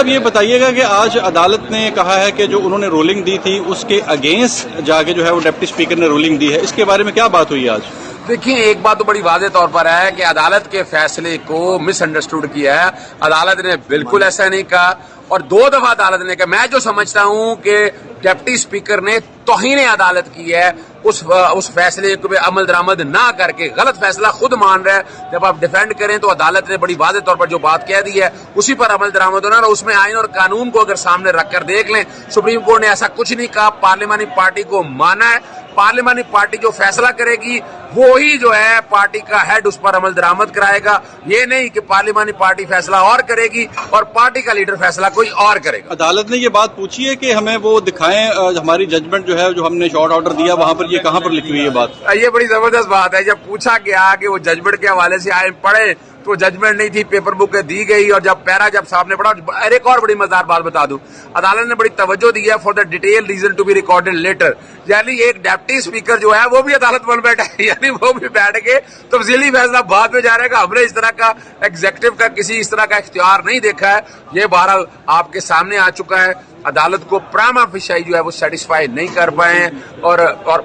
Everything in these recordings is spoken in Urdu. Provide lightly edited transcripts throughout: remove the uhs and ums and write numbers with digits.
اب یہ بتائیے گا کہ آج عدالت نے کہا ہے کہ جو انہوں نے رولنگ دی تھی اس کے اگینسٹ جا کے جو ہے وہ ڈپٹی اسپیکر نے رولنگ دی ہے، اس کے بارے میں کیا بات ہوئی آج؟ دیکھیں، ایک بات تو بڑی واضح طور پر ہے کہ عدالت کے فیصلے کو مس انڈرسٹوڈ کیا ہے. عدالت نے بالکل ایسا نہیں کہا، اور 2 دفعہ عدالت نے کہا. میں جو سمجھتا ہوں کہ ڈپٹی اسپیکر نے توہین عدالت کی ہے اس فیصلے کو عمل درآمد نہ کر کے. غلط فیصلہ خود مان رہا ہے. جب آپ ڈیفینڈ کریں تو عدالت نے بڑی واضح طور پر جو بات کہہ دی ہے اسی پر عمل درآمد ہونا، اور اس میں آئین اور قانون کو اگر سامنے رکھ کر دیکھ لیں، سپریم کورٹ نے ایسا کچھ نہیں کہا. پارلیمانی پارٹی کو مانا ہے، پارلیمانی پارٹی جو فیصلہ کرے گی وہی جو ہے پارٹی کا ہیڈ اس پر عمل درآمد کرائے گا. یہ نہیں کہ پارلیمانی پارٹی فیصلہ اور کرے گی اور پارٹی کا لیڈر فیصلہ کوئی اور کرے گا. عدالت نے یہ بات پوچھی ہے کہ ہمیں وہ دکھائیں ہماری ججمنٹ جو ہے جو ہم نے شارٹ آرڈر دیا وہاں پر، یہ کہاں پر لکھی ہوئی ہے بات؟ یہ بڑی زبردست بات ہے. جب پوچھا گیا کہ وہ ججمنٹ کے حوالے سے آئے پڑھے تو ججمنٹ نہیں تھی، پیپر بک دی گئی، اور جب صاحب نے پڑھا. ایک اور بڑی مزدار بات بتا دوں، عدالت نے بڑی توجہ دی ہے for the detail reason to be recorded letter. یعنی ایک ڈپٹی اسپیکر جو ہے وہ بھی عدالت بن بیٹھا ہے، یعنی وہ بھی بیٹھ کے تفصیلی فیصلہ بعد میں جا رہے گا. ہم نے اس طرح کا ایگزیکٹو کا کسی اس طرح کا اختیار نہیں دیکھا ہے. یہ بہرحال آپ کے سامنے آ چکا ہے. عدالت کو پراما فیشائی جو ہے وہ سیٹسفائی نہیں کر پائے ہیں، اور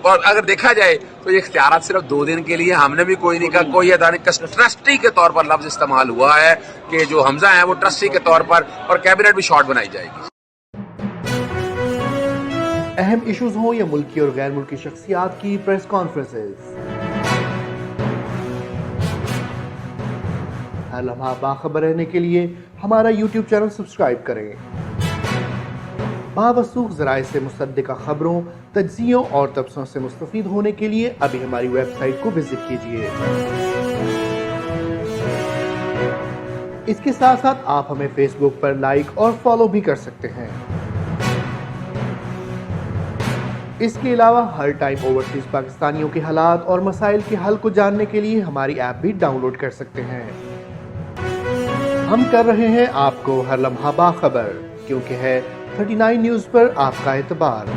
اگر دیکھا جائے تو یہ اختیارات صرف 2 دن کے لیے. ہم نے بھی کوئی نہیں کہا. کوئی ٹرسٹی کے طور پر لفظ استعمال ہوا ہے کہ جو حمزہ ہیں وہ ٹرسٹی کے طور پر، اور کیبنٹ بھی شارٹ بنائی جائے گی. اہم ایشوز ہوں یا ملکی اور غیر ملکی شخصیات کی پریس کانفرنسز، ہر لمحہ باخبر رہنے کے لیے ہمارا یوٹیوب چینل سبسکرائب کریں. باوثوق ذرائع سے مصدقہ خبروں، تجزیوں اور تبصروں سے مستفید ہونے کے لیے ابھی ہماری ویب سائٹ کو وزٹ کیجیے. اس کے ساتھ ساتھ آپ ہمیں فیس بک پر لائک اور فالو بھی کر سکتے ہیں. اس کے علاوہ ہر ٹائم اوورسیز پاکستانیوں کے حالات اور مسائل کے حل کو جاننے کے لیے ہماری ایپ بھی ڈاؤن لوڈ کر سکتے ہیں. ہم کر رہے ہیں آپ کو ہر لمحہ باخبر، کیونکہ ہے 39 نیوز پر آپ کا اعتبار.